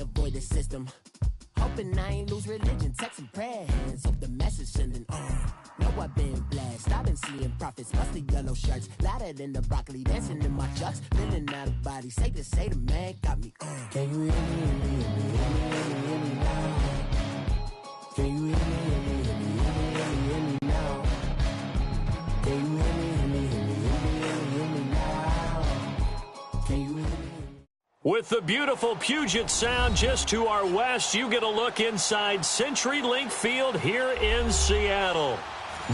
avoid the system. Hoping I ain't lose religion, text and prayers. Hope the message sending on. Know I've been blessed. I've been seeing prophets, mostly yellow shirts. Louder than the broccoli, dancing in my chucks. Feeling out of body, safe to say the man got me on. Can you hear me, hear me, hear me now? Can you hear me, hear me, hear me, hear me now? Can you hear me, hear me, hear me, hear me now? Can you hear me? With the beautiful Puget Sound just to our west, you get a look inside CenturyLink Field here in Seattle.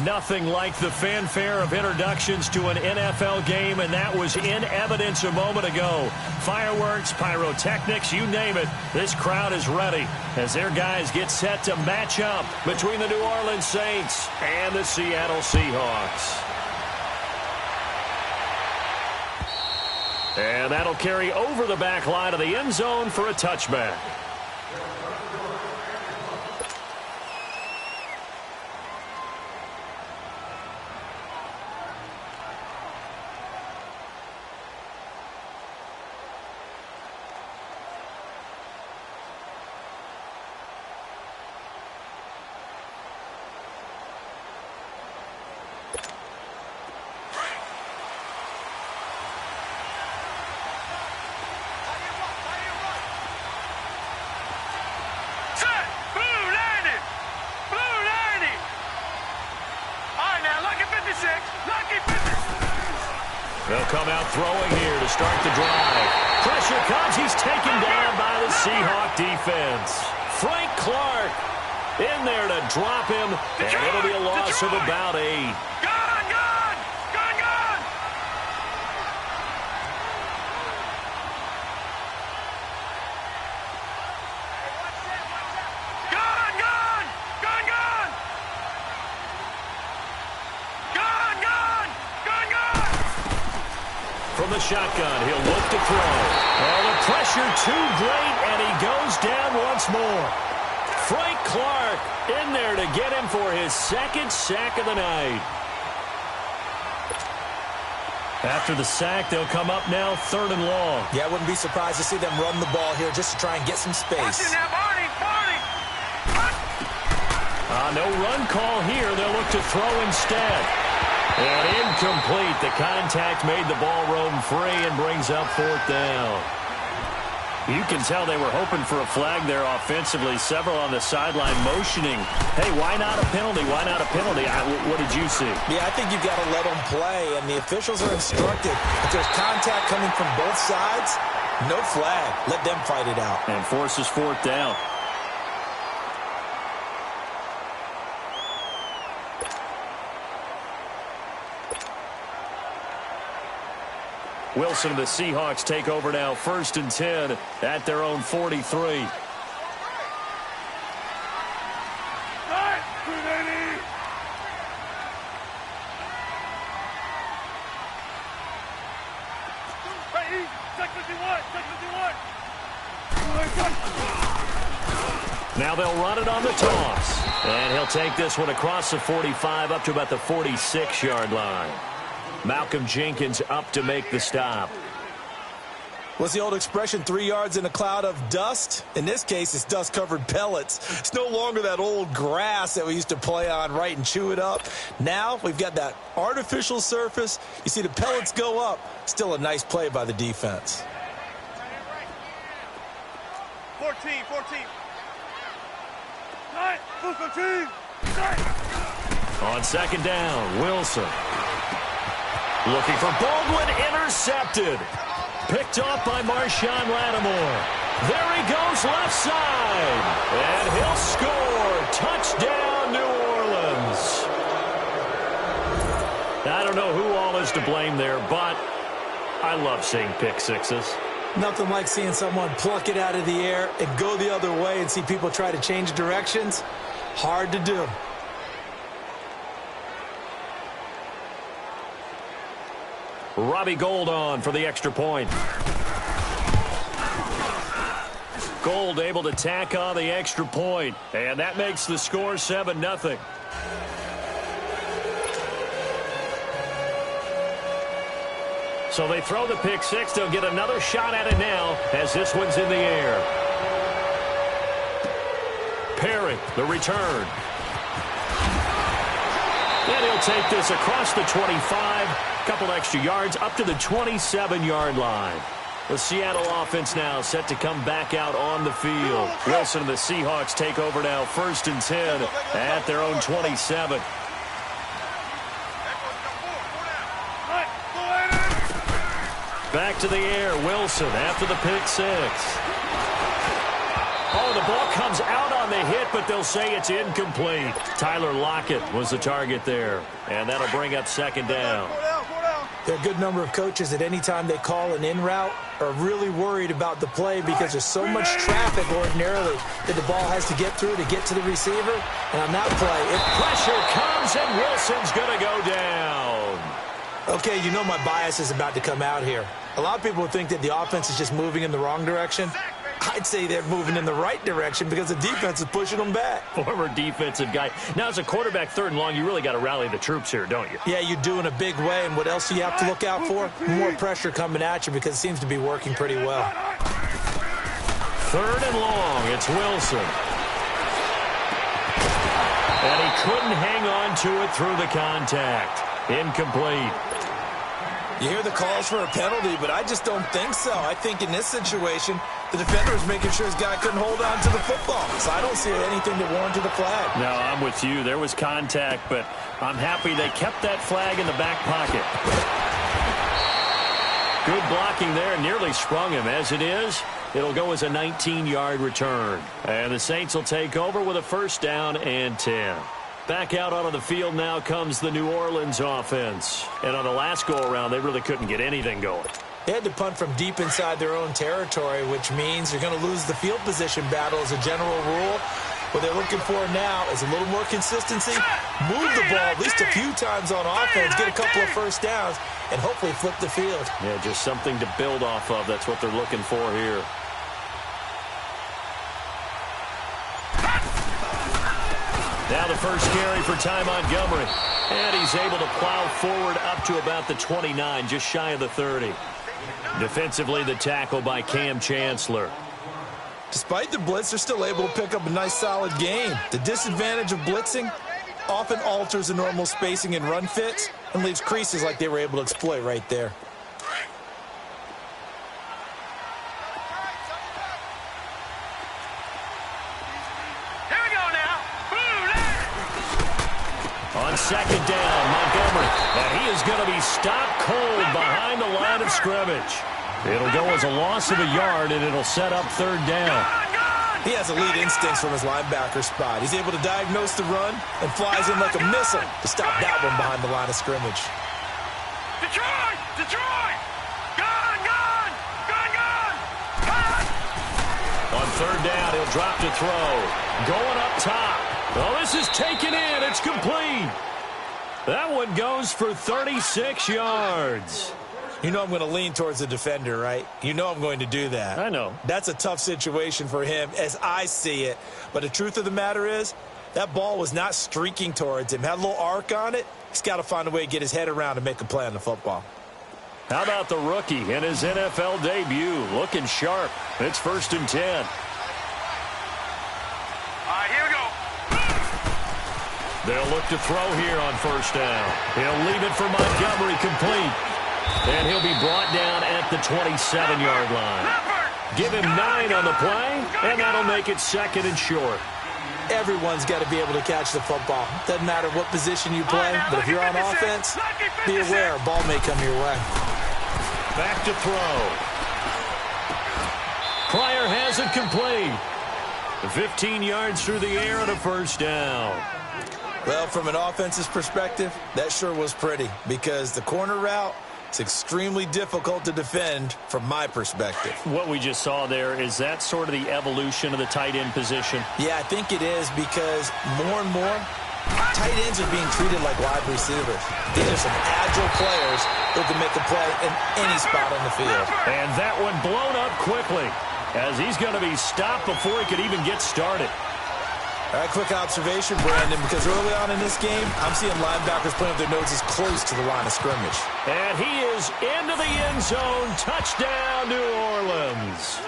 Nothing like the fanfare of introductions to an NFL game, and that was in evidence a moment ago. Fireworks, pyrotechnics, you name it. This crowd is ready as their guys get set to match up between the New Orleans Saints and the Seattle Seahawks. And that'll carry over the back line of the end zone for a touchback. They'll come out throwing here to start the drive. Pressure comes. He's taken down by the Seahawk defense. Frank Clark in there to drop him, and it'll be a loss of about 8. From the shotgun, he'll look to throw. Oh, the pressure too great, and he goes down once more. Frank Clark in there to get him for his second sack of the night. After the sack, they'll come up now 3rd and long. Yeah, I wouldn't be surprised to see them run the ball here just to try and get some space. No run call here. They'll look to throw instead. And incomplete. The contact made the ball roam free and brings up 4th down. You can tell they were hoping for a flag there offensively. Several on the sideline motioning. Hey, why not a penalty? Why not a penalty? What did you see? Yeah, I think you've got to let them play, and the officials are instructed. If there's contact coming from both sides, no flag. Let them fight it out. And forces 4th down. Wilson and the Seahawks take over now, 1st and 10 at their own 43. Now they'll run it on the toss. And he'll take this one across the 45 up to about the 46-yard line. Malcolm Jenkins up to make the stop. What's the old expression, 3 yards in a cloud of dust? In this case, it's dust-covered pellets. It's no longer that old grass that we used to play on, right, and chew it up. Now we've got that artificial surface. You see the pellets go up. Still a nice play by the defense. 14. 14. On 2nd down, Wilson. Looking for Baldwin, intercepted. Picked off by Marshawn Lattimore. There he goes, left side. And he'll score. Touchdown, New Orleans. I don't know who all is to blame there, but I love seeing pick sixes. Nothing like seeing someone pluck it out of the air and go the other way and see people try to change directions. Hard to do. Robbie Gould on for the extra point. Gould able to tack on the extra point, and that makes the score 7-0. So they throw the pick six. They'll get another shot at it now as this one's in the air. it. The return. And he'll take this across the 25. Couple extra yards up to the 27-yard line. The Seattle offense now set to come back out on the field. Wilson and the Seahawks take over now, 1st and 10 at their own 27. Back to the air, Wilson after the pick 6. Oh, the ball comes out on the hit, but they'll say it's incomplete. Tyler Lockett was the target there, and that'll bring up 2nd down. There are a good number of coaches at any time they call an in route are really worried about the play because there's so much traffic ordinarily that the ball has to get through to get to the receiver. And on that play, if pressure comes and Wilson's going to go down. Okay, you know my bias is about to come out here. A lot of people think that the offense is just moving in the wrong direction. I'd say they're moving in the right direction because the defense is pushing them back. Former defensive guy. Now, as a quarterback, 3rd and long, you really got to rally the troops here, don't you? Yeah, you do in a big way. And what else do you have to look out for? More pressure coming at you because it seems to be working pretty well. 3rd and long. It's Wilson. And he couldn't hang on to it through the contact. Incomplete. You hear the calls for a penalty, but I just don't think so. I think in this situation, the defender is making sure his guy couldn't hold on to the football. So I don't see anything that warranted the flag. No, I'm with you. There was contact, but I'm happy they kept that flag in the back pocket. Good blocking there. Nearly sprung him. As it is, it'll go as a 19-yard return. And the Saints will take over with a 1st down and 10. Back out onto the field now comes the New Orleans offense. And on the last go-around, they really couldn't get anything going. They had to punt from deep inside their own territory, which means you're going to lose the field position battle as a general rule. What they're looking for now is a little more consistency, move the ball at least a few times on offense, get a couple of 1st downs, and hopefully flip the field. Yeah, just something to build off of. That's what they're looking for here. Now the first carry for Ty Montgomery. And he's able to plow forward up to about the 29, just shy of the 30. Defensively, the tackle by Cam Chancellor. Despite the blitz, they're still able to pick up a nice, solid game. The disadvantage of blitzing often alters the normal spacing and run fits and leaves creases like they were able to exploit right there. On 2nd down, Montgomery. And he is going to be stopped cold behind the line of scrimmage. It'll go as a loss of a yard, and it'll set up 3rd down. He has elite instincts from his linebacker spot. He's able to diagnose the run and flies in like a missile to stop that one behind the line of scrimmage. Detroit! Detroit! Gone! Gone! Gone! Gone! Gone! On 3rd down, he'll drop to throw. Going up top. Oh, this is taken in. It's complete. That one goes for 36 yards. You know I'm going to lean towards the defender, right? You know I'm going to do that. I know. That's a tough situation for him as I see it. But the truth of the matter is, that ball was not streaking towards him. Had a little arc on it. He's got to find a way to get his head around and make a play on the football. How about the rookie in his NFL debut? Looking sharp. It's 1st and 10. All right, here we go. They'll look to throw here on 1st down. He'll leave it for Montgomery, complete. And he'll be brought down at the 27-yard line. Give him 9 on the play, and that'll make it 2nd and short. Everyone's got to be able to catch the football. Doesn't matter what position you play, but if you're on offense, be aware a ball may come your way. Back to throw. Pryor has it complete. 15 yards through the air and a 1st down. Well, from an offensive perspective, that sure was pretty because the corner route is extremely difficult to defend from my perspective. What we just saw there, is that sort of the evolution of the tight end position? Yeah, I think it is because more and more, tight ends are being treated like wide receivers. These are some agile players who can make a play in any spot on the field. And that one blown up quickly as he's going to be stopped before he could even get started. All right, quick observation, Brandon, because early on in this game, I'm seeing linebackers putting up their noses close to the line of scrimmage. And he is into the end zone. Touchdown, New Orleans.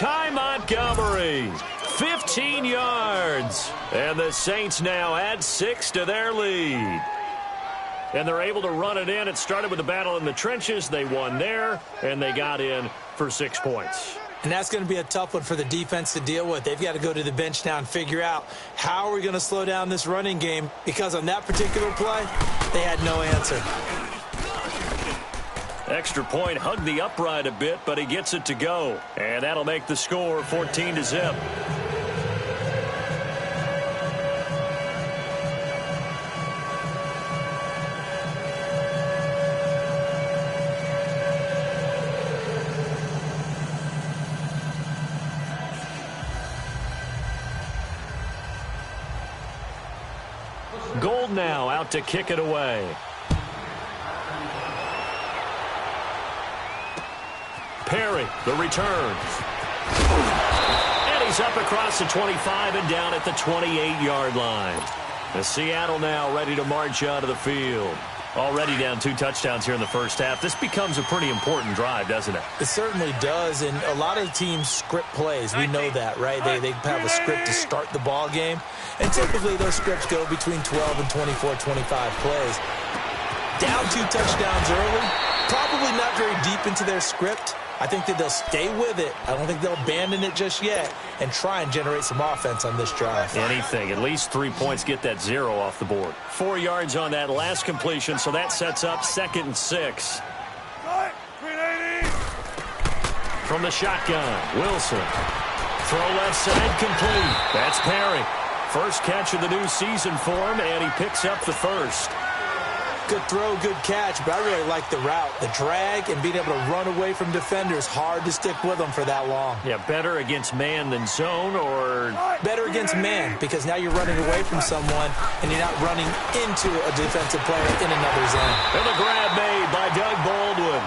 Ty Montgomery, 15 yards. And the Saints now add 6 to their lead. And they're able to run it in. It started with a battle in the trenches. They won there, and they got in for 6 points. And that's going to be a tough one for the defense to deal with. They've got to go to the bench now and figure out how are we going to slow down this running game, because on that particular play, they had no answer. Extra point, hugged the upright a bit, but he gets it to go. And that'll make the score 14-0. Gold now out to kick it away. Perry, the return. And he's up across the 25 and down at the 28-yard line. The Seattle now ready to march out of the field. Already down 2 touchdowns here in the first half. This becomes a pretty important drive, doesn't it? It certainly does, and a lot of teams script plays. We know that, right? They have a script to start the ball game, and typically those scripts go between 12 and 24, 25 plays. Down 2 touchdowns early, probably not very deep into their script. I think that they'll stay with it. I don't think they'll abandon it just yet and try and generate some offense on this drive. Anything. At least 3 points, get that 0 off the board. 4 yards on that last completion, so that sets up 2nd and 6. From the shotgun, Wilson. Throw left side, complete. That's Perry. First catch of the new season for him, and he picks up the first. Good throw, good catch, but I really like the route. The drag and being able to run away from defenders, hard to stick with them for that long. Yeah, better against man than zone, or better against man, because now you're running away from someone and you're not running into a defensive player in another zone. And the grab made by Doug Baldwin.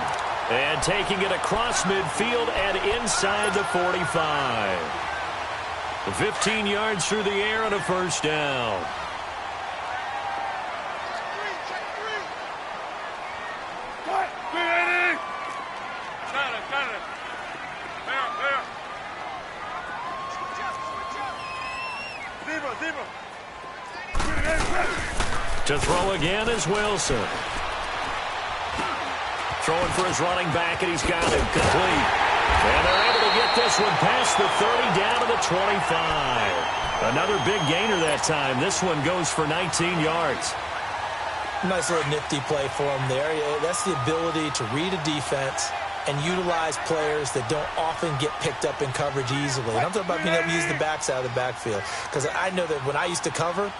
And taking it across midfield and inside the 45. 15 yards through the air and a first down. To throw again is Wilson. Throwing for his running back, and he's got it complete. And they're able to get this one past the 30 down to the 25. Another big gainer that time. This one goes for 19 yards. Nice little nifty play for him there. That's the ability to read a defense and utilize players that don't often get picked up in coverage easily. And I'm talking about being able to use the backs out of the backfield. Because I know that when I used to cover,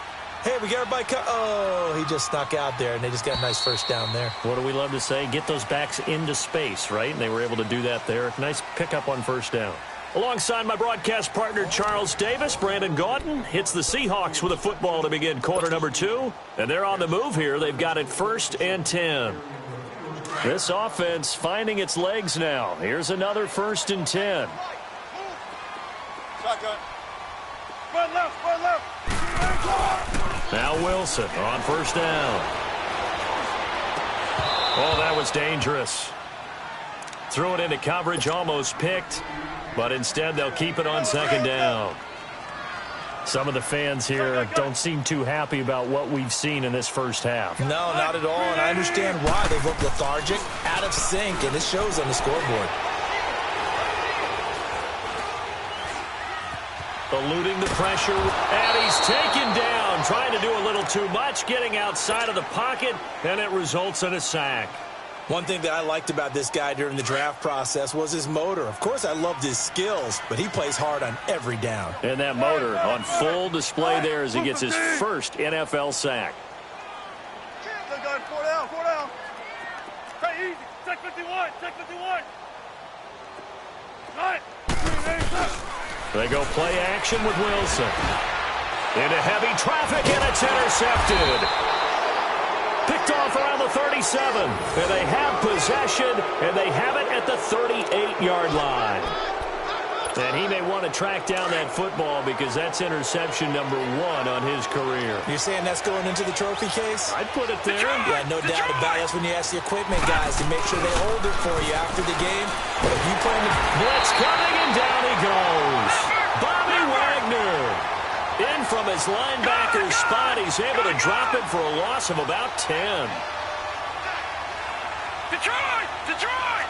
hey, we got everybody oh, he just snuck out there, and they just got a nice first down there. What do we love to say? Get those backs into space, right? And they were able to do that there. Nice pickup on first down. Alongside my broadcast partner, Charles Davis, Brandon Gaudin hits the Seahawks with a football to begin quarter number 2. And they're on the move here. They've got it 1st and 10. This offense finding its legs now. Here's another 1st and 10. Shotgun. Run left, run left. Now Wilson on first down. Oh, that was dangerous. Threw it into coverage, almost picked, but instead they'll keep it on 2nd down. Some of the fans here don't seem too happy about what we've seen in this first half. No, not at all, and I understand why. They've looked lethargic, out of sync, and it shows on the scoreboard. Eluding the pressure, and he's taken down, trying to do a little too much, getting outside of the pocket, and it results in a sack. One thing that I liked about this guy during the draft process was his motor. Of course, I loved his skills, but he plays hard on every down. And that motor on full display there as he gets his first NFL sack. Four down, 4 down. Hey, easy. Check 51, check 51. Right. They go play action with Wilson. Into heavy traffic, and it's intercepted. Picked off around the 37. And they have possession, and they have it at the 38-yard line. And he may want to track down that football because that's interception number 1 on his career. You're saying that's going into the trophy case? I'd put it there. Yeah, no doubt about it. That's when you ask the equipment guys to make sure they hold it for you after the game. But if you play in the blitz coming And down he goes. Bobby Wagner. In from his linebacker spot. He's able to drop it for a loss of about 10. Detroit! Detroit!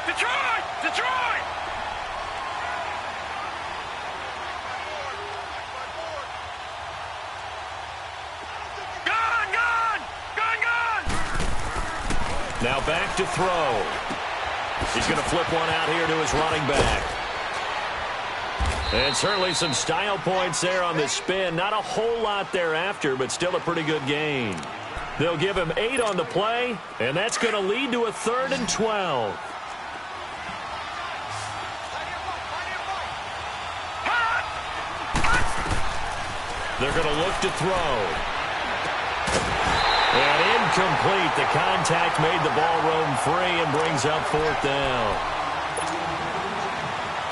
Detroit! Detroit! Gun! Gun! Gun! Gun! Now back to throw. He's going to flip one out here to his running back. And certainly some style points there on the spin. Not a whole lot thereafter, but still a pretty good gain. They'll give him 8 on the play, and that's going to lead to a 3rd and 12. They're going to look to throw. And incomplete. The contact made the ball roam free and brings up 4th down.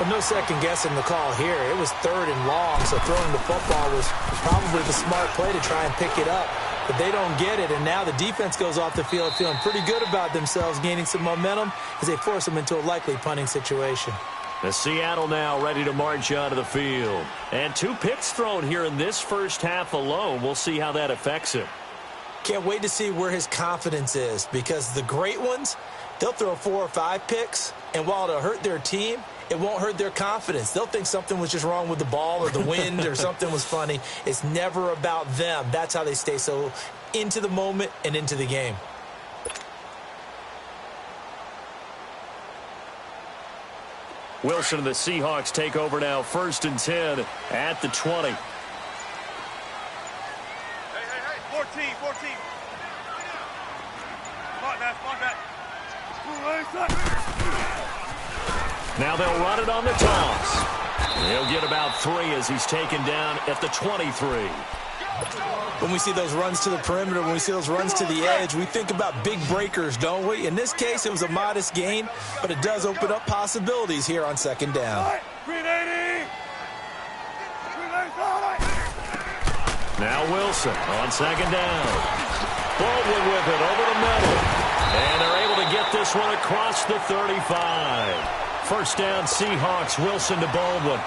Well, no second guessing the call here. It was 3rd and long, so throwing the football was probably the smart play to try and pick it up. But they don't get it, and now the defense goes off the field feeling pretty good about themselves, gaining some momentum as they force them into a likely punting situation. The Seattle now ready to march onto the field. And 2 picks thrown here in this first half alone. We'll see how that affects him. Can't wait to see where his confidence is, because the great ones, they'll throw 4 or 5 picks, and while it'll hurt their team, it won't hurt their confidence. They'll think something was just wrong with the ball or the wind or something was funny. It's never about them. That's how they stay so into the moment and into the game. Wilson and the Seahawks take over now, 1st and 10 at the 20. Hey, 14, 14. Come on, man, come on, man. Now they'll run it on the toss. He'll get about 3 as he's taken down at the 23. When we see those runs to the perimeter, when we see those runs to the edge, we think about big breakers, don't we? In this case, it was a modest gain, but it does open up possibilities here on 2nd down. Now Wilson on 2nd down. Baldwin with it over the middle. And they're able to get this one across the 35. 1st down, Seahawks. Wilson to Baldwin.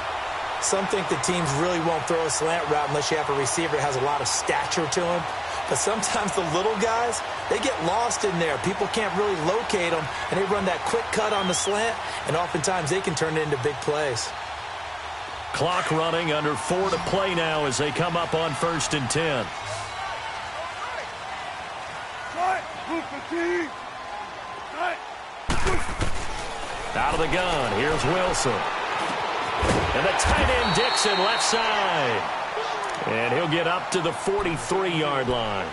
Some think the teams really won't throw a slant route unless you have a receiver that has a lot of stature to him. But sometimes the little guys, they get lost in there. People can't really locate them, and they run that quick cut on the slant, and oftentimes they can turn it into big plays. Clock running, under 4 to play now as they come up on 1st and 10. Out of the gun, here's Wilson. And the tight end Dixon left side. And he'll get up to the 43-yard line.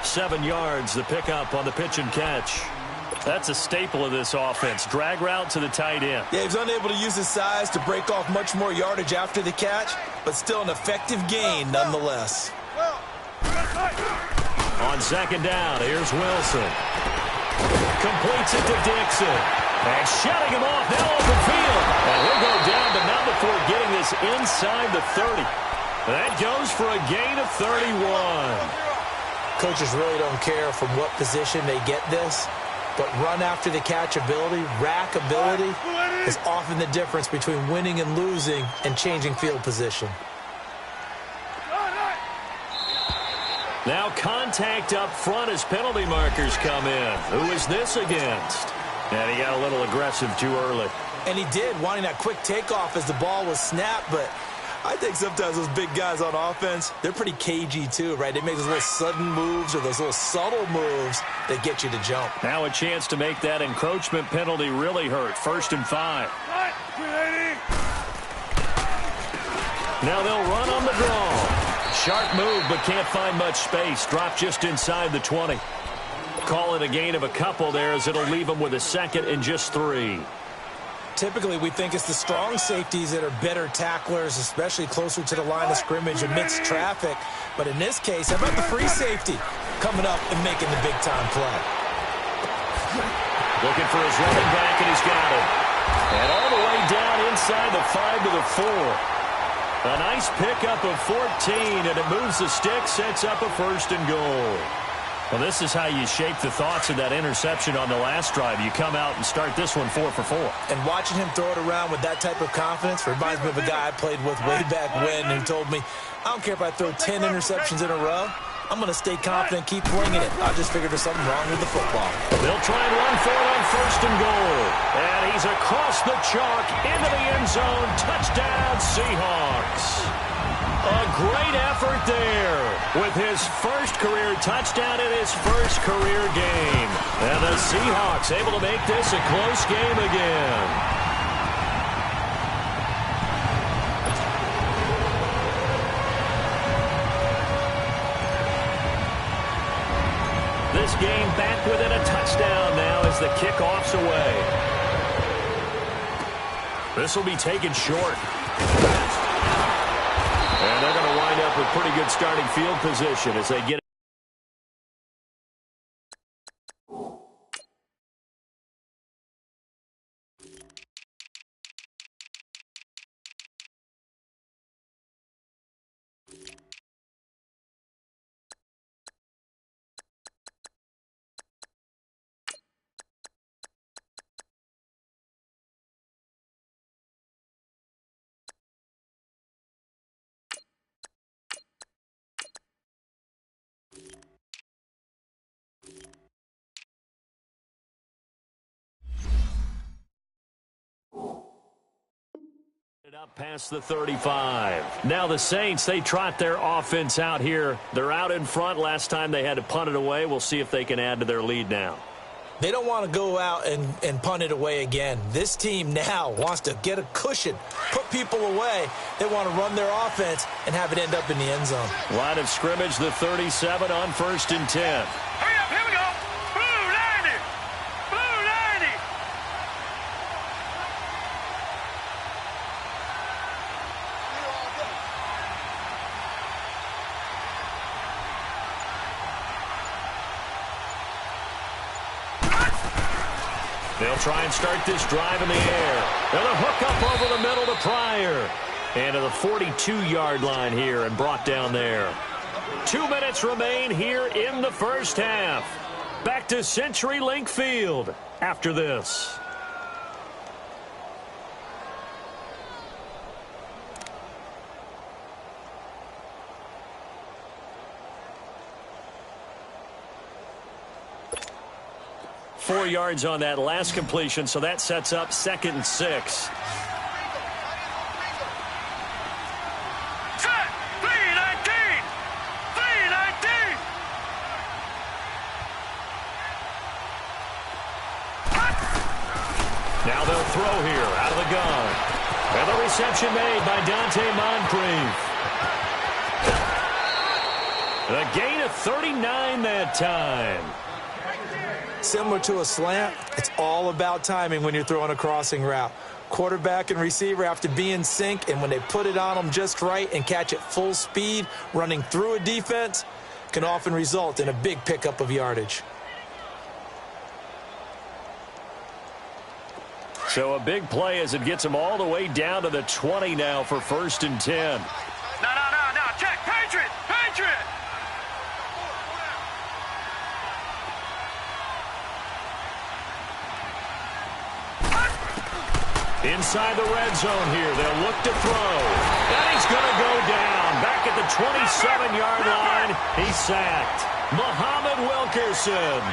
7 yards the pickup on the pitch and catch. That's a staple of this offense. Drag route to the tight end. Yeah, he was unable to use his size to break off much more yardage after the catch, but still an effective gain nonetheless. On 2nd down, here's Wilson. Completes it to Dixon. And shutting him off now open field. And he'll go down, but not before getting this inside the 30. That goes for a gain of 31. Coaches really don't care from what position they get this, but run after the catch ability, rack ability, is often the difference between winning and losing and changing field position. Now contact up front as penalty markers come in. Who is this against? And he got a little aggressive too early. And he did, wanting that quick takeoff as the ball was snapped, but I think sometimes those big guys on offense, they're pretty cagey too, right? They make those little sudden moves or those little subtle moves that get you to jump. Now a chance to make that encroachment penalty really hurt. 1st and 5. Now they'll run on the draw. Sharp move, but can't find much space. Drop just inside the 20. Call it a gain of a couple there as it'll leave them with a 2nd and just 3. Typically, we think it's the strong safeties that are better tacklers, especially closer to the line of scrimmage amidst traffic. But in this case, how about the free safety coming up and making the big-time play? Looking for his running back, and he's got it. And all the way down inside the 5 to the 4. A nice pickup of 14, and it moves the stick, sets up a 1st and goal. Well, this is how you shake the thoughts of that interception on the last drive. You come out and start this one 4 for 4. And watching him throw it around with that type of confidence reminds me of a guy I played with way back when who told me, I don't care if I throw 10 interceptions in a row. I'm going to stay confident, keep winging it. I just figured there's something wrong with the football. They'll try and run for it on 1st and goal. And he's across the chalk into the end zone. Touchdown, Seahawks. A great effort there with his first career touchdown in his first career game. And the Seahawks able to make this a close game again. This game back within a touchdown now as the kickoff's away. This will be taken short. And they're going to wind up with pretty good starting field position as they get up past the 35. Now the Saints, they trot their offense out here. They're out in front. Last time they had to punt it away. We'll see if they can add to their lead now. They don't want to go out and punt it away again. This team now wants to get a cushion, put people away. They want to run their offense and have it end up in the end zone. Line of scrimmage, the 37 on 1st and 10. Hurry up, here we go. Blue 90. Blue 90. They'll try and start this drive in the air. And a hook up over the middle to Pryor. And to the 42-yard line here and brought down there. 2 minutes remain here in the first half. Back to CenturyLink Field after this. Four yards on that last completion, so that sets up 2nd and 6. Set. 319. 319. Now they'll throw here out of the gun. And the reception made by Dante Moncrief. A gain of 39 that time. Similar to a slant, it's all about timing when you're throwing a crossing route. Quarterback and receiver have to be in sync, and when they put it on them just right and catch it full speed, running through a defense can often result in a big pickup of yardage. So a big play as it gets them all the way down to the 20 now for 1st and 10. No. Check. Patriot. Patriot. Inside the red zone here, they'll look to throw. And he's going to go down. Back at the 27-yard line, he's sacked. Muhammad Wilkerson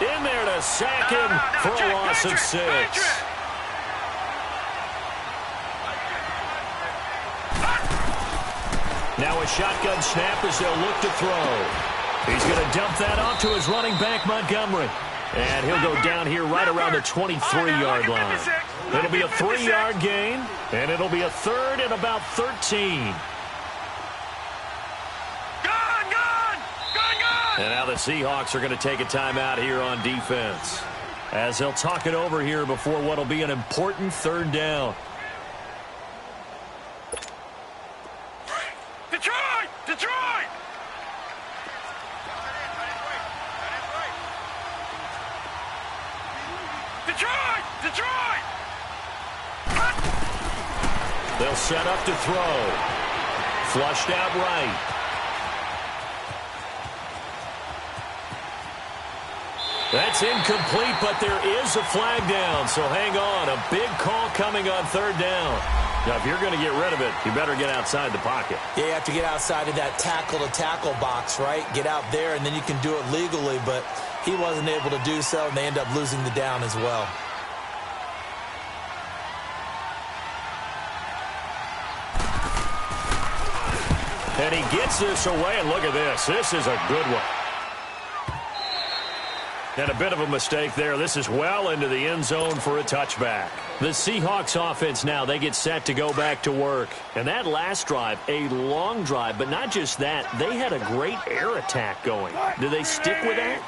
in there to sack him for a loss of 6. Now a shotgun snap as they'll look to throw. He's going to dump that off to his running back, Montgomery. And he'll go down here right around the 23-yard line. It'll be a 3-yard gain, and it'll be a 3rd and about 13. And now the Seahawks are going to take a timeout here on defense as they'll talk it over here before what will be an important 3rd down. Detroit! Detroit! Detroit! Detroit! They'll set up to throw. Flushed out right. That's incomplete, but there is a flag down, so hang on. A big call coming on third down. Now, if you're going to get rid of it, you better get outside the pocket. Yeah, you have to get outside of that tackle-to-tackle box, right? Get out there, and then you can do it legally, but he wasn't able to do so, and they end up losing the down as well. And he gets this away, and look at this. This is a good one. And a bit of a mistake there. This is well into the end zone for a touchback. The Seahawks offense now, they get set to go back to work. And that last drive, a long drive, but not just that. They had a great air attack going. Do they stick with that?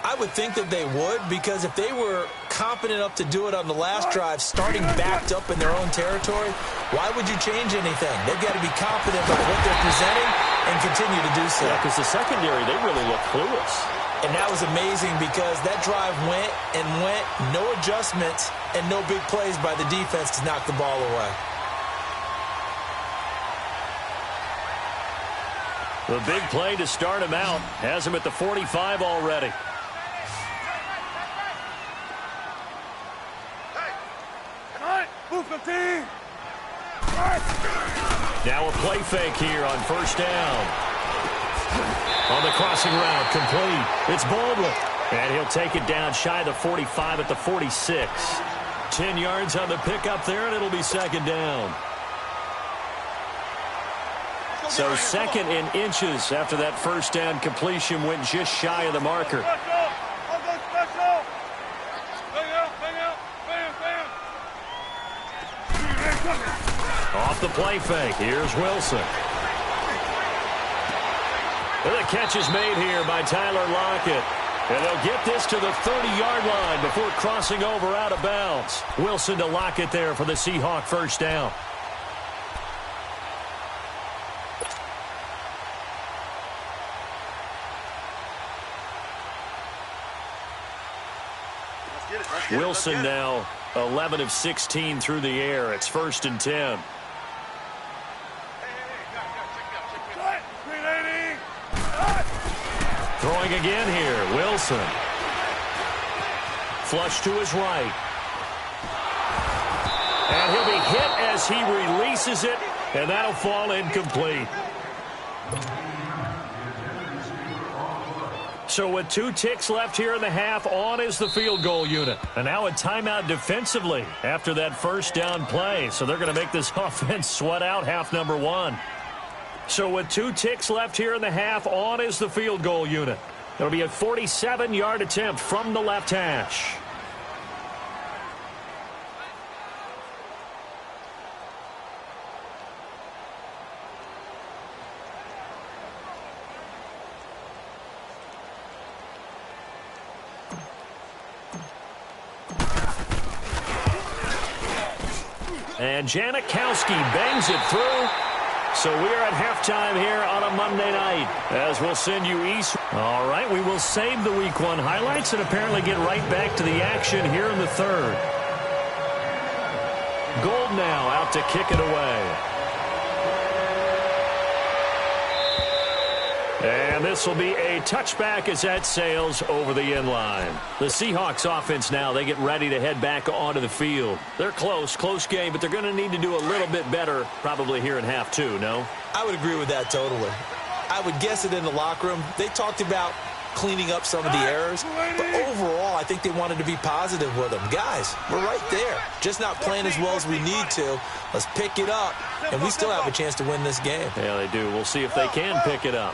I would think that they would, because if they were competent enough to do it on the last drive, starting backed up in their own territory, why would you change anything? They've got to be confident about what they're presenting and continue to do so. Yeah, because the secondary, they really look clueless. And that was amazing because that drive went and went, no adjustments, and no big plays by the defense to knock the ball away. The big play to start him out has him at the 45 already. Now a play fake here on first down. On the crossing route, complete. It's Baldwin. And he'll take it down shy of the 45 at the 46. 10 yards on the pickup there, and it'll be second down. So second in inches after that first down completion went just shy of the marker. Off the play fake. Here's Wilson. And the catch is made here by Tyler Lockett. And they'll get this to the 30-yard line before crossing over out of bounds. Wilson to Lockett there for the Seahawk first down. Wilson now 11 of 16 through the air. It's 1st and 10. Throwing again here, Wilson. Flush to his right. And he'll be hit as he releases it, and that'll fall incomplete. So with 2 ticks left here in the half, on is the field goal unit. And now a timeout defensively after that first down play. So they're going to make this offense sweat out half number 1. So with 2 ticks left here in the half, on is the field goal unit. It'll be a 47-yard attempt from the left hash. And Janikowski bangs it through. So we are at halftime here on a Monday night as we'll send you east. All right, we will save the Week 1 highlights and apparently get right back to the action here in the third. Gold now out to kick it away. And this will be a touchback as that sails over the end line. The Seahawks offense now, they get ready to head back onto the field. They're close game, but they're going to need to do a little bit better probably here in half 2, no? I would agree with that totally. I would guess it in the locker room. They talked about cleaning up some of the errors, but overall, I think they wanted to be positive with them. Guys, we're right there. Just not playing as well as we need to. Let's pick it up, and we still have a chance to win this game. Yeah, they do. We'll see if they can pick it up.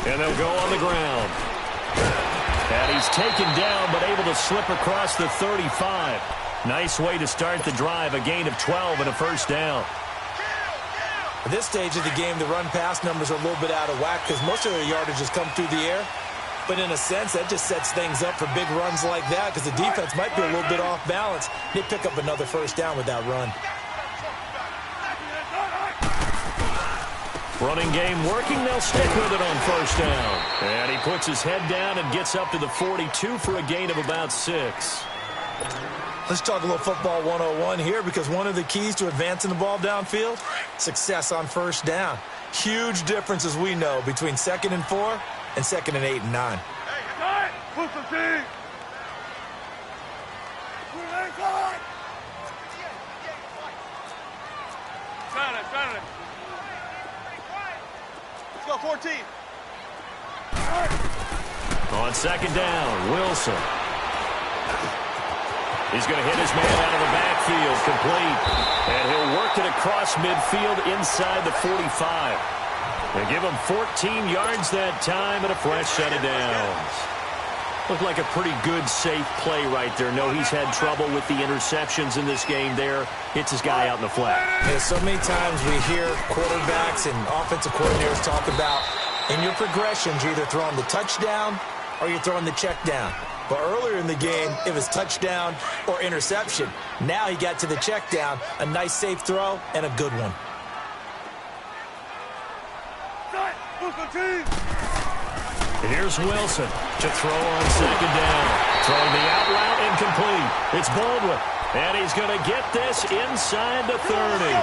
And they'll go on the ground. And he's taken down, but able to slip across the 35. Nice way to start the drive, a gain of 12 and a first down. At this stage of the game, the run-pass numbers are a little bit out of whack because most of their yardage has come through the air. But in a sense, that just sets things up for big runs like that because the defense might be a little bit off balance. They pick up another first down with that run. Running game working. They'll stick with it on first down. And he puts his head down and gets up to the 42 for a gain of about 6. Let's talk a little football 101 here, because one of the keys to advancing the ball downfield, success on first down. Huge difference, as we know, between 2nd and 4 and 2nd and 8 and 9. Hey, push the team. Got it. Let's go 14. On 2nd down, Wilson. He's going to hit his man out of the backfield, complete. And he'll work it across midfield inside the 45. They give him 14 yards that time and a fresh set of downs. Looked like a pretty good, safe play right there. No, he's had trouble with the interceptions in this game there. Hits his guy out in the flat. Yeah, so many times we hear quarterbacks and offensive coordinators talk about, in your progressions, you're either throwing the touchdown or you're throwing the check down. But earlier in the game, it was touchdown or interception. Now he got to the check down, a nice safe throw, and a good one. Here's Wilson to throw on 2nd down. Throwing the out route incomplete. It's Baldwin. And he's going to get this inside the 30.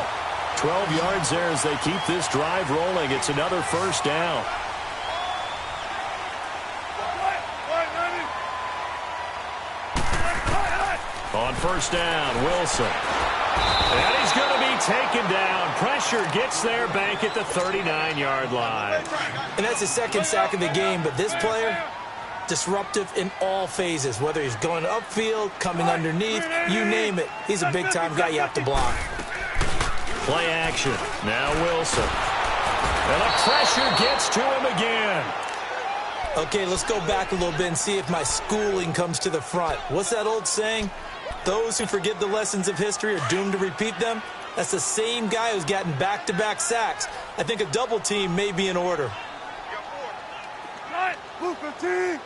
12 yards there as they keep this drive rolling. It's another first down. On first down, Wilson. And he's going to be taken down. Pressure gets there, Bank at the 39-yard line. And that's his 2nd sack of the game, but this player, disruptive in all phases, whether he's going upfield, coming underneath, you name it. He's a big-time guy you have to block. Play action. Now Wilson. And the pressure gets to him again. Okay, let's go back a little bit and see if my schooling comes to the front. What's that old saying? Those who forget the lessons of history are doomed to repeat them. That's the same guy who's gotten back-to-back sacks. I think a double team may be in order. 3rd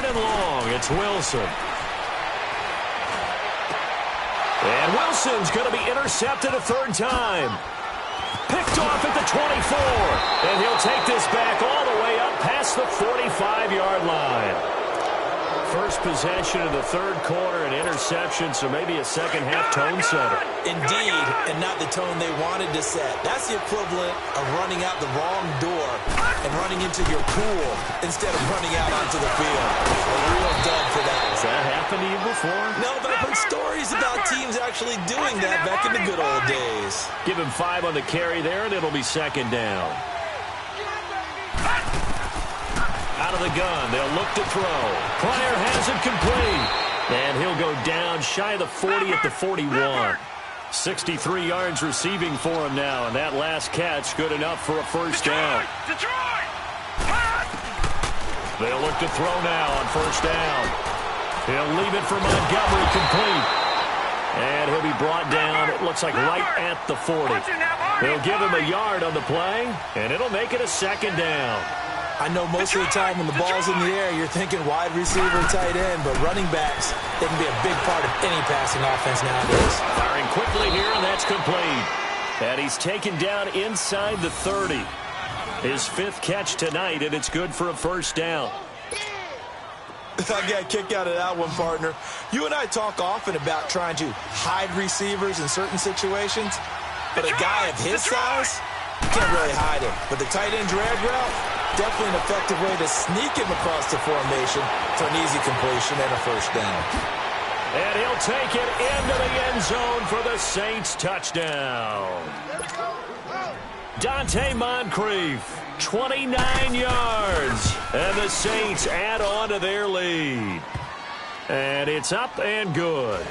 and long. It's Wilson. And Wilson's going to be intercepted a 3rd time. Picked off at the 24. And he'll take this back all the way up past the 45-yard line. First possession of the 3rd quarter, an interception, so maybe a second-half tone setter. Indeed, and not the tone they wanted to set. That's the equivalent of running out the wrong door and running into your pool instead of running out onto the field. A real dub for that. Has that happened to you before? No, but I've heard stories about teams actually doing that back in the good old days. Give him 5 on the carry there, and it'll be 2nd down. Out of the gun, they'll look to throw. Pryor has it complete. And he'll go down shy of the 40 at the 41. 63 yards receiving for him now, and that last catch good enough for a first down. They'll look to throw now on first down. He'll leave it for Montgomery, complete. And he'll be brought down, it looks like right at the 40. They'll give him a yard on the play, and it'll make it a 2nd down. I know most of the time when the ball's in the air, you're thinking wide receiver, tight end, but running backs, they can be a big part of any passing offense nowadays. Firing quickly here, and that's complete. And he's taken down inside the 30. His 5th catch tonight, and it's good for a first down. I got a kick out of that one, partner. You and I talk often about trying to hide receivers in certain situations, but a guy of his size, you can't really hide him. But the tight end drag route, definitely an effective way to sneak him across the formation for an easy completion and a first down. And he'll take it into the end zone for the Saints touchdown. Dante Moncrief, 29 yards. And the Saints add on to their lead. And it's up and good.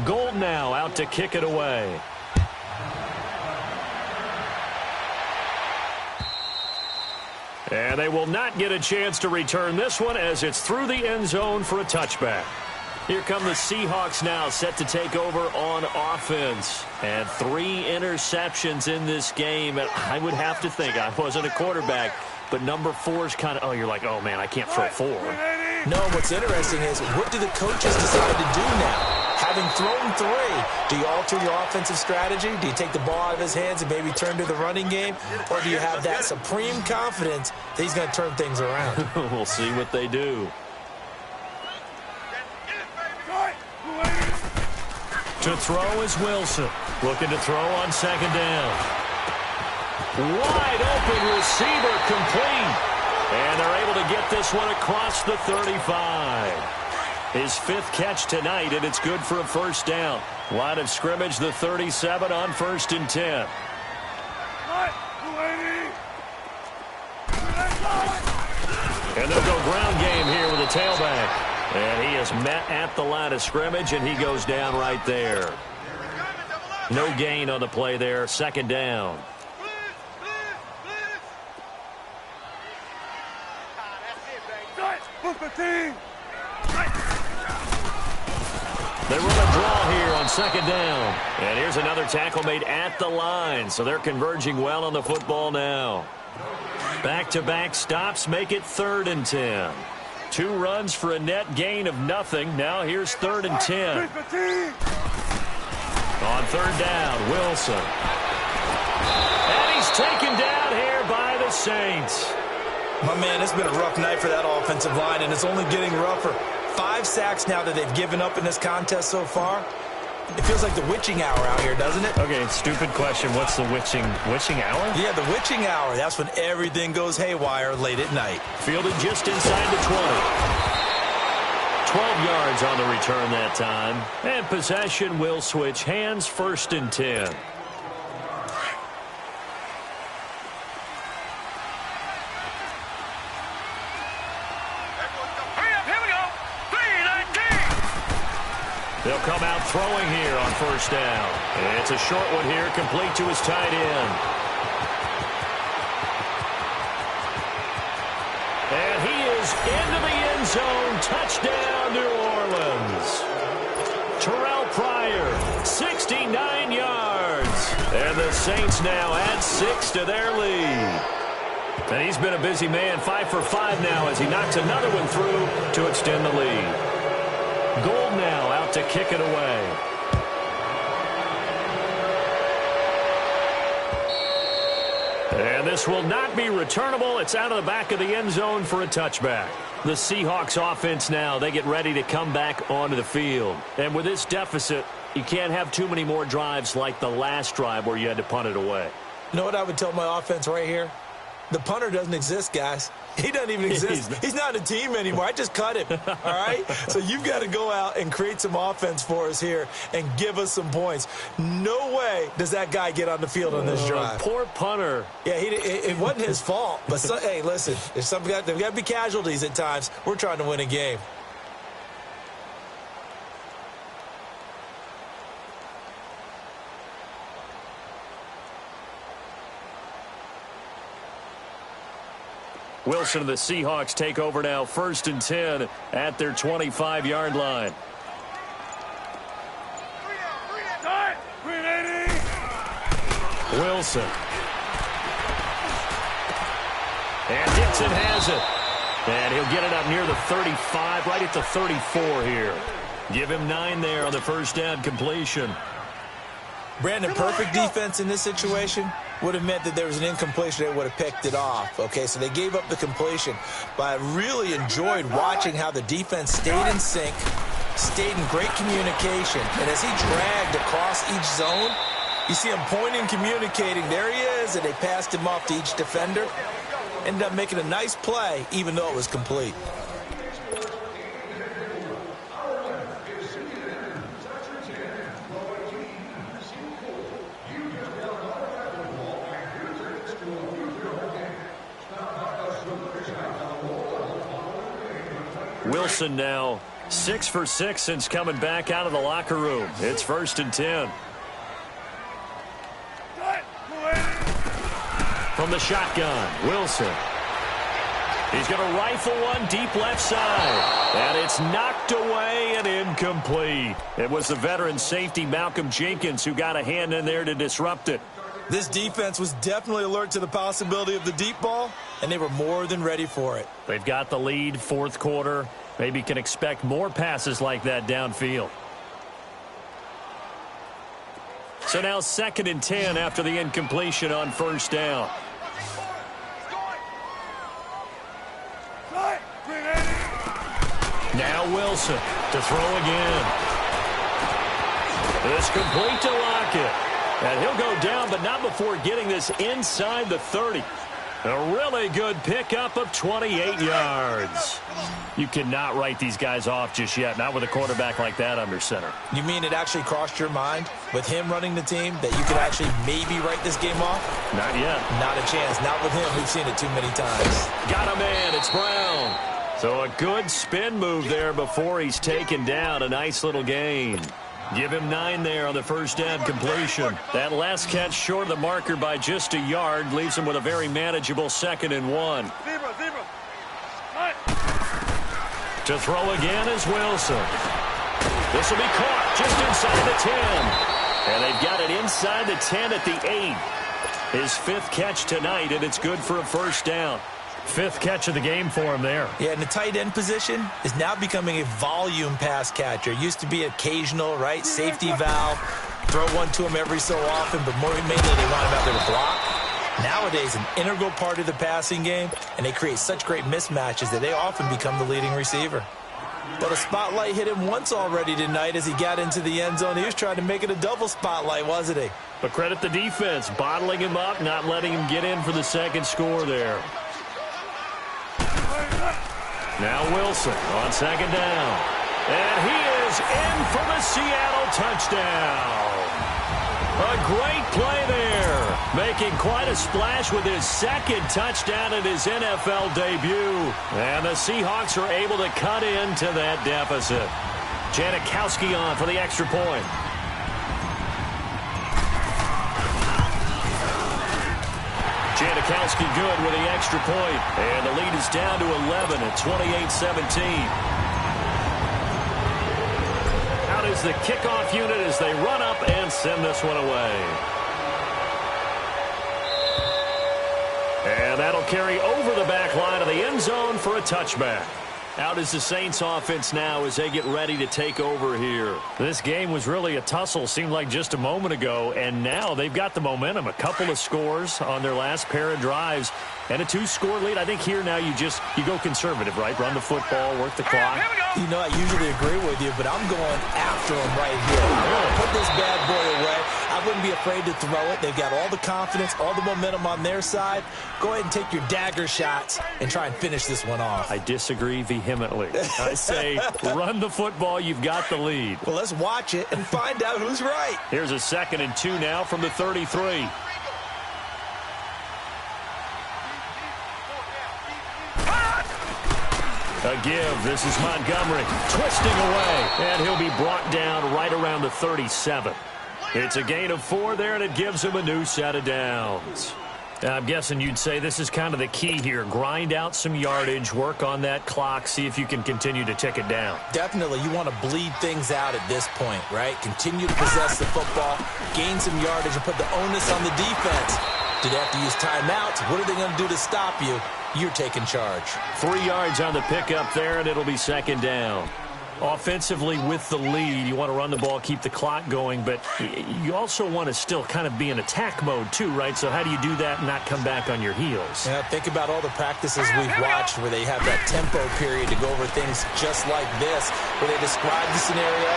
Gold now out to kick it away. And they will not get a chance to return this one as it's through the end zone for a touchback. Here come the Seahawks now, set to take over on offense. And 3 interceptions in this game. And I would have to think, I wasn't a quarterback, but number 4 is kind of, oh, you're like, oh, man, I can't throw 4. No, what's interesting is, what do the coaches decide to do now? Having thrown 3, do you alter your offensive strategy? Do you take the ball out of his hands and maybe turn to the running game? Or do you have that supreme confidence that he's going to turn things around? We'll see what they do. To throw is Wilson. Looking to throw on second down. Wide open receiver complete. And they're able to get this one across the 35. His 5th catch tonight, and it's good for a first down. Line of scrimmage, the 37 on 1st and 10. And they'll go ground game here with a tailback. And he is met at the line of scrimmage, and he goes down right there. No gain on the play there. Second down. They run a draw here on second down. And here's another tackle made at the line. So they're converging well on the football now. Back-to-back stops make it 3rd and 10. 2 runs for a net gain of nothing. Now here's 3rd and 10. On 3rd down, Wilson. And he's taken down here by the Saints. My man, it's been a rough night for that offensive line, and it's only getting rougher. 5 sacks now that they've given up in this contest so far. It feels like the witching hour out here, doesn't it? Okay, stupid question. What's the witching hour? Yeah, the witching hour. That's when everything goes haywire late at night. Fielded just inside the 20. 12 yards on the return that time. And possession will switch hands, 1st and 10. They'll come out throwing here on 1st down. And it's a short one here, complete to his tight end. And he is into the end zone. Touchdown, New Orleans. Terrell Pryor, 69 yards. And the Saints now add 6 to their lead. And he's been a busy man, 5 for 5 now as he knocks another one through to extend the lead. Gold now out to kick it away. And this will not be returnable. It's out of the back of the end zone for a touchback. The Seahawks offense now, they get ready to come back onto the field. And with this deficit, you can't have too many more drives like the last drive where you had to punt it away. You know what I would tell my offense right here? The punter doesn't exist, guys. He doesn't even exist. He's not a team anymore. I just cut him, all right? So you've got to go out and create some offense for us here and give us some points. No way does that guy get on the field on this drive. Poor punter. Yeah, it wasn't his fault. But, hey, listen, there's got to be casualties at times. We're trying to win a game. Wilson and the Seahawks take over now, 1st and 10 at their 25-yard line. Wilson. And Dixon has it. And he'll get it up near the 35, right at the 34 here. Give him 9 there on the 1st down completion. Brandon, perfect defense in this situation would have meant that there was an incompletion. They would have picked it off. Okay, so they gave up the completion. But I really enjoyed watching how the defense stayed in sync, stayed in great communication. And as he dragged across each zone, you see him pointing, communicating. There he is, and they passed him off to each defender. Ended up making a nice play, even though it was complete. Wilson now 6 for 6 since coming back out of the locker room. It's 1st and 10. From the shotgun, Wilson. He's going to rifle one deep left side. And it's knocked away and incomplete. It was the veteran safety Malcolm Jenkins who got a hand in there to disrupt it. This defense was definitely alert to the possibility of the deep ball, and they were more than ready for it. They've got the lead, fourth quarter. Maybe can expect more passes like that downfield. So now 2nd and 10 after the incompletion on first down. Now Wilson to throw again. It's complete to Lockett. And he'll go down, but not before getting this inside the 30. A really good pickup of 28 yards. You cannot write these guys off just yet, not with a quarterback like that under center. You mean it actually crossed your mind with him running the team that you could actually maybe write this game off? Not yet. Not a chance. Not with him. We've seen it too many times. Got a man. It's Brown. So a good spin move there before he's taken down. A nice little gain. Give him 9 there on the first down completion. That last catch short of the marker by just a yard leaves him with a very manageable 2nd and 1. To throw again is Wilson. This will be caught just inside the 10. And they've got it inside the 10 at the 8. His 5th catch tonight, and it's good for a first down. 5th catch of the game for him there. Yeah, and the tight end position is now becoming a volume pass catcher. Used to be occasional, right? Safety valve. Throw one to him every so often, but more mainly they want him out there to block. Nowadays, an integral part of the passing game, and they create such great mismatches that they often become the leading receiver. But a spotlight hit him once already tonight as he got into the end zone. He was trying to make it a double spotlight, wasn't he? But credit the defense, bottling him up, not letting him get in for the second score there. Now Wilson on 2nd down. And he is in for the Seattle touchdown. A great play there. Making quite a splash with his 2nd touchdown in his NFL debut. And the Seahawks are able to cut into that deficit. Janikowski on for the extra point. Janikowski good with the extra point. And the lead is down to 11 at 28-17. Out is the kickoff unit as they run up and send this one away. And that'll carry over the back line of the end zone for a touchback. Out is the Saints offense now as they get ready to take over here. This game was really a tussle, seemed like just a moment ago, and now they've got the momentum. A couple of scores on their last pair of drives and a 2-score lead. I think here now you go conservative, right? Run the football, work the clock. You know, I usually agree with you, but I'm going after him right here. I'm going to put this bad boy away. I wouldn't be afraid to throw it. They've got all the confidence, all the momentum on their side. Go ahead and take your dagger shots and try and finish this one off. I disagree vehemently. I say run the football. You've got the lead. Well, let's watch it and find out who's right. Here's a 2nd and 2 now from the 33. A give. This is Montgomery twisting away, and he'll be brought down right around the 37. It's a gain of 4 there, and it gives him a new set of downs. I'm guessing you'd say this is kind of the key here. Grind out some yardage, work on that clock, see if you can continue to tick it down. Definitely. You want to bleed things out at this point, right? Continue to possess the football, gain some yardage, and put the onus on the defense. Do they have to use timeouts? What are they going to do to stop you? You're taking charge. 3 yards on the pickup there, and it'll be 2nd down. Offensively with the lead, you want to run the ball, keep the clock going, but you also want to still kind of be in attack mode too, right? So how do you do that and not come back on your heels? Yeah, think about all the practices we've watched where they have that tempo period to go over things just like this, where they describe the scenario,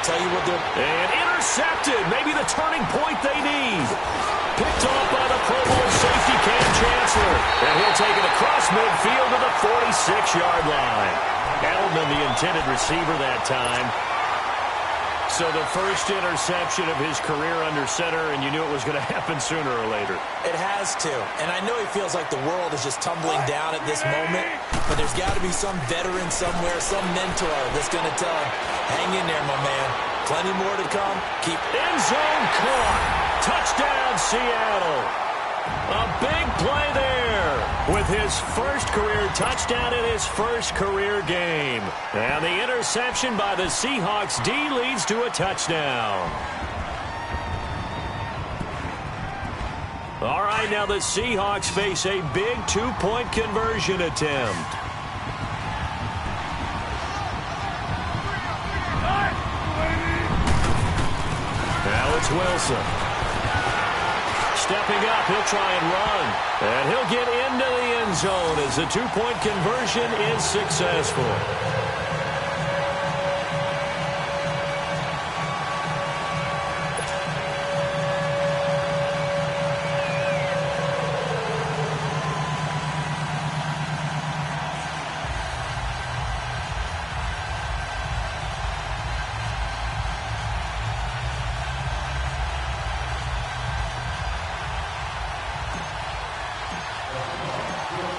tell you what they're... And intercepted, maybe the turning point they need. Picked off by the Pro Bowl safety Cam Chancellor. And he'll take it across midfield to the 46-yard line. Edelman, the intended receiver that time. So the first interception of his career under center, and you knew it was going to happen sooner or later. It has to. And I know he feels like the world is just tumbling down at this moment, but there's got to be some veteran somewhere, some mentor that's going to tell him, hang in there, my man. Plenty more to come. Keep end zone caught. Touchdown, Seattle. A big play there with his first career touchdown in his first career game. And the interception by the Seahawks D leads to a touchdown. All right, now the Seahawks face a big two-point conversion attempt. Now it's Wilson. Stepping up, he'll try and run. And he'll get into the end zone as the two-point conversion is successful.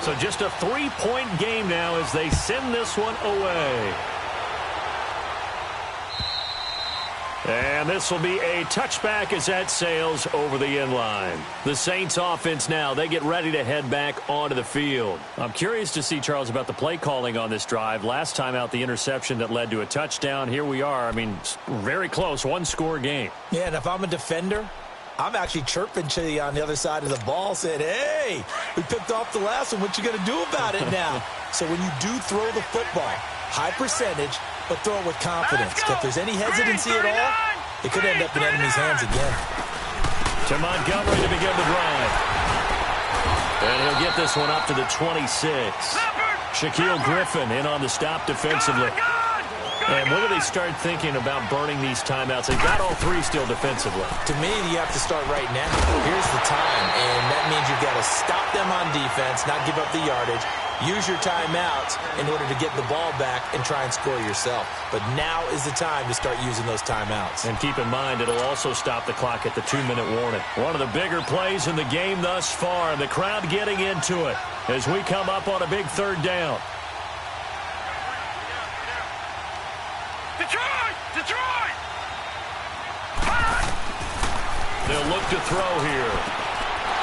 So just a three-point game now as they send this one away. And this will be a touchback as that sails over the end line. The Saints offense now, they get ready to head back onto the field. I'm curious to see, Charles, about the play calling on this drive. Last time out, the interception that led to a touchdown. Here we are. I mean, very close, one-score game. Yeah, and if I'm a defender, I'm actually chirping to you on the other side of the ball, saying, hey, we picked off the last one. What you going to do about it now? So when you do throw the football, high percentage, but throw it with confidence. If there's any hesitancy at all, it could end up in enemy's hands again. To Montgomery to begin the drive. And he'll get this one up to the 26. Shaquille Griffin in on the stop defensively. And when do they start thinking about burning these timeouts? They've got all three still defensively. To me, you have to start right now. Here's the time, and that means you've got to stop them on defense, not give up the yardage, use your timeouts in order to get the ball back and try and score yourself. But now is the time to start using those timeouts. And keep in mind, it'll also stop the clock at the 2-minute warning. One of the bigger plays in the game thus far, and the crowd getting into it as we come up on a big third down. Detroit! They'll look to throw here.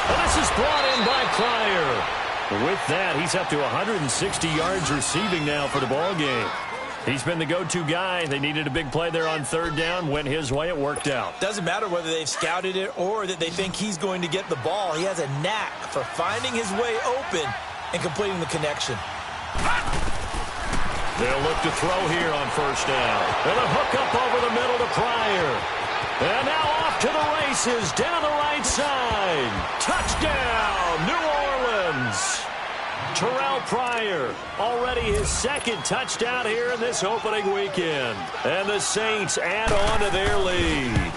And this is brought in by Pryor. With that, he's up to 160 yards receiving now for the ball game. He's been the go-to guy. They needed a big play there on third down. Went his way. It worked out. Doesn't matter whether they've scouted it or that they think he's going to get the ball. He has a knack for finding his way open and completing the connection. They'll look to throw here on first down. And a hook up over the middle to Pryor. And now off to the races down the right side. Touchdown, New Orleans. Terrell Pryor, already his second touchdown here in this opening weekend. And the Saints add on to their lead.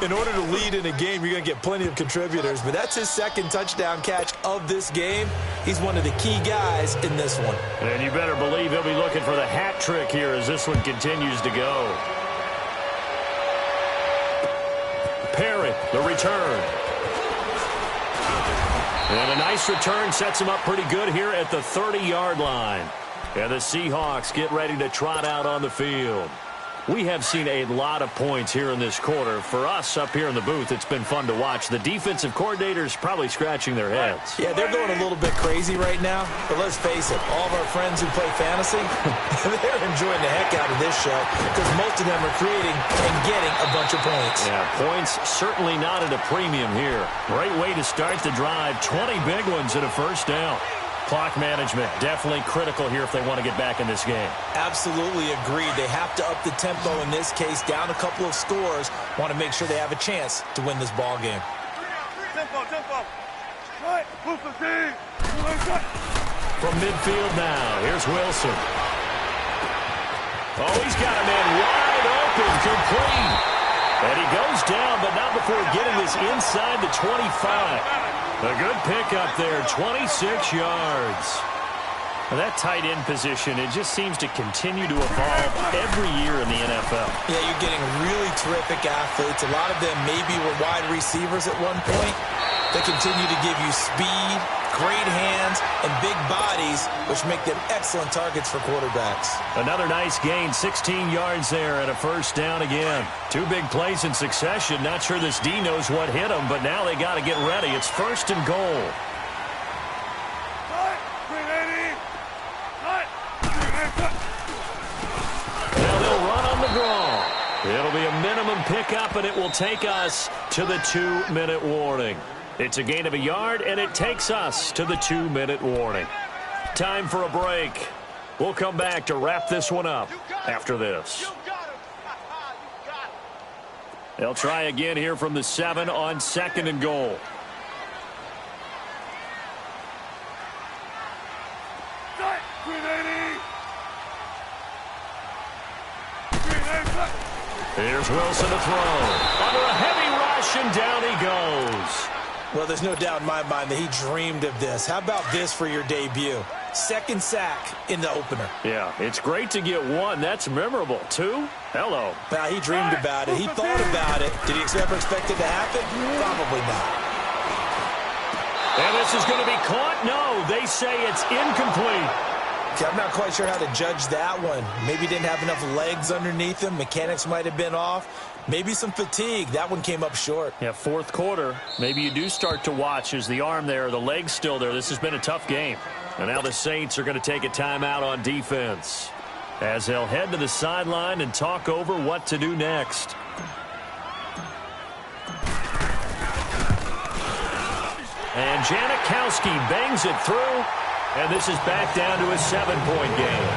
In order to lead in a game, you're going to get plenty of contributors, but that's his second touchdown catch of this game. He's one of the key guys in this one. And you better believe he'll be looking for the hat trick here as this one continues to go. Perry, the return. And a nice return sets him up pretty good here at the 30-yard line. And the Seahawks get ready to trot out on the field. We have seen a lot of points here in this quarter. For us up here in the booth, it's been fun to watch. The defensive coordinators probably scratching their heads. Yeah, they're going a little bit crazy right now. But let's face it, all of our friends who play fantasy, they're enjoying the heck out of this show because most of them are creating and getting a bunch of points. Yeah, points certainly not at a premium here. Great way to start the drive. 20 big ones and a first down. Clock management definitely critical here if they want to get back in this game. Absolutely agreed. They have to up the tempo in this case, down a couple of scores. Want to make sure they have a chance to win this ball game. Tempo. Right, From midfield now, here's Wilson. Oh, he's got a man wide open, complete. And he goes down, but not before getting this inside the 25. A good pickup there, 26 yards. Well, that tight end position, it just seems to continue to evolve every year in the NFL. Yeah, you're getting really terrific athletes. A lot of them maybe were wide receivers at one point. They continue to give you speed, great hands, and big bodies, which make them excellent targets for quarterbacks. Another nice gain, 16 yards there and a first down again. Two big plays in succession. Not sure this D knows what hit them, but now they got to get ready. It's first and goal. Now they'll run on the draw. It'll be a minimum pickup, and it will take us to the 2-minute warning. It's a gain of a yard, and it takes us to the 2-minute warning. Time for a break. We'll come back to wrap this one up after this. They'll try again here from the 7 on 2nd and goal. Here's Wilson to throw. Under a heavy rush, and down he goes. Well, there's no doubt in my mind that he dreamed of this. How about this for your debut? 2nd sack in the opener. Yeah, it's great to get 1. That's memorable. 2? Hello. Now, he dreamed about it. He thought about it. Did he ever expect it to happen? Probably not. And this is going to be caught? No, they say it's incomplete. Okay, I'm not quite sure how to judge that one. Maybe he didn't have enough legs underneath him. Mechanics might have been off. Maybe some fatigue. That one came up short. Yeah, 4th quarter. Maybe you do start to watch as the arm there, the leg's still there. This has been a tough game. And now the Saints are going to take a timeout on defense as they'll head to the sideline and talk over what to do next. And Janikowski bangs it through. And this is back down to a 7-point game.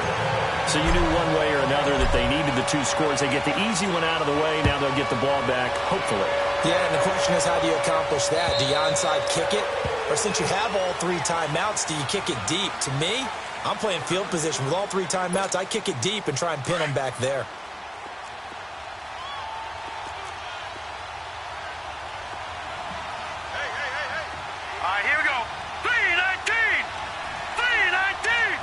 So you knew one way or another that they needed the 2 scores. They get the easy one out of the way. Now they'll get the ball back, hopefully. Yeah, and the question is, how do you accomplish that? Do you onside kick it? Or since you have all 3 timeouts, do you kick it deep? To me, I'm playing field position. With all 3 timeouts, I kick it deep and try and pin them back there. All right, here we go. 3-19! 3-19!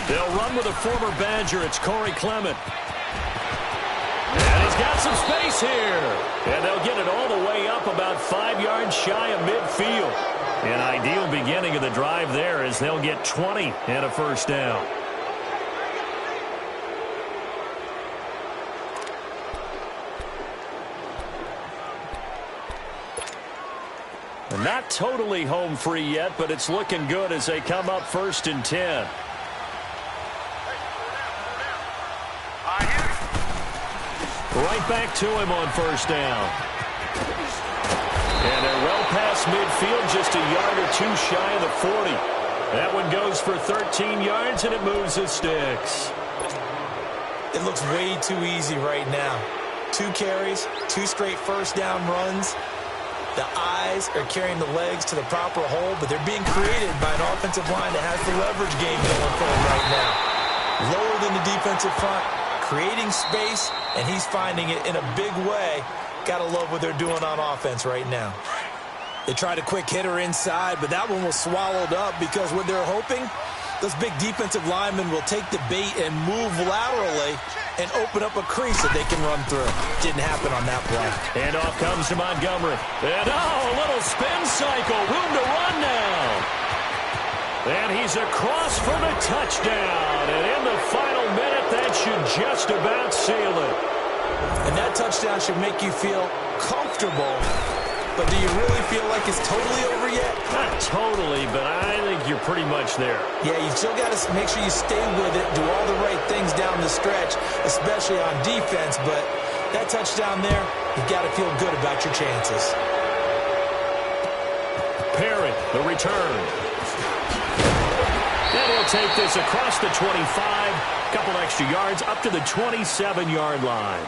They'll run with a former Badger. It's Corey Clement. And he's got some space here. And they'll get it all the way up about 5 yards shy of midfield. An ideal beginning of the drive there as they'll get 20 and a first down. And not totally home free yet, but it's looking good as they come up 1st and 10. Right back to him on 1st down. And they're well past midfield, just a yard or 2 shy of the 40. That one goes for 13 yards, and it moves the sticks. It looks way too easy right now. 2 carries, 2 straight first down runs. The eyes are carrying the legs to the proper hole, but they're being created by an offensive line that has the leverage game going for them right now. Lower than the defensive front, creating space, and he's finding it in a big way. Gotta love what they're doing on offense right now. They tried a quick hitter inside, but that one was swallowed up because what they're hoping, those big defensive linemen will take the bait and move laterally and open up a crease that they can run through. Didn't happen on that play. And off comes to Montgomery. And a little spin cycle. Room to run now. And he's across for the touchdown. And in the final minute, that should just about seal it. And that touchdown should make you feel comfortable. But do you really feel like it's totally over yet? Not totally, but I think you're pretty much there. Yeah, you still got to make sure you stay with it, do all the right things down the stretch, especially on defense. But that touchdown there, you've got to feel good about your chances. Perry, the return. And he'll take this across the 25, a couple extra yards up to the 27-yard line.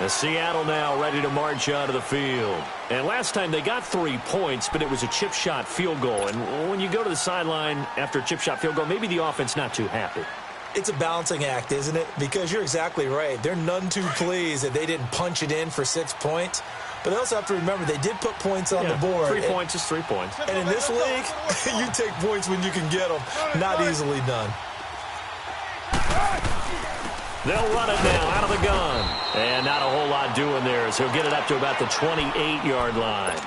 The Seattle now ready to march onto the field. And last time they got 3 points, but it was a chip shot field goal. And when you go to the sideline after a chip shot field goal, maybe the offense not too happy. It's a balancing act, isn't it? Because you're exactly right. They're none too pleased that they didn't punch it in for 6 points. But they also have to remember they did put points on the board. 3 points is 3 points. And in this league, you take points when you can get them. Not easily done. They'll run it now out of the gun. And not a whole lot doing there, so he'll get it up to about the 28-yard line.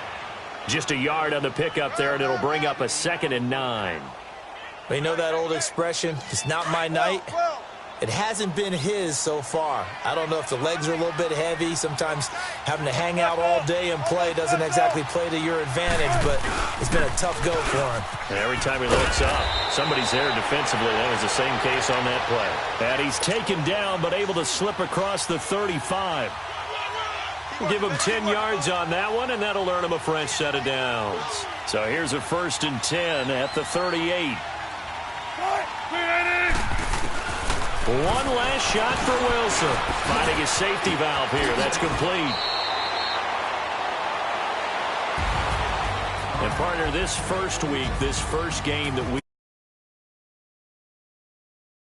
Just a yard on the pickup there, and it'll bring up a 2nd and 9. You know that old expression, it's not my night? It hasn't been his so far. I don't know if the legs are a little bit heavy. Sometimes having to hang out all day and play doesn't exactly play to your advantage, but it's been a tough go for him. And every time he looks up, somebody's there defensively. That was the same case on that play. And he's taken down, but able to slip across the 35. We'll give him 10 yards on that one, and that'll earn him a fresh set of downs. So here's a 1st and 10 at the 38. One last shot for Wilson. Finding his safety valve here. That's complete. And partner, this first week, this first game that we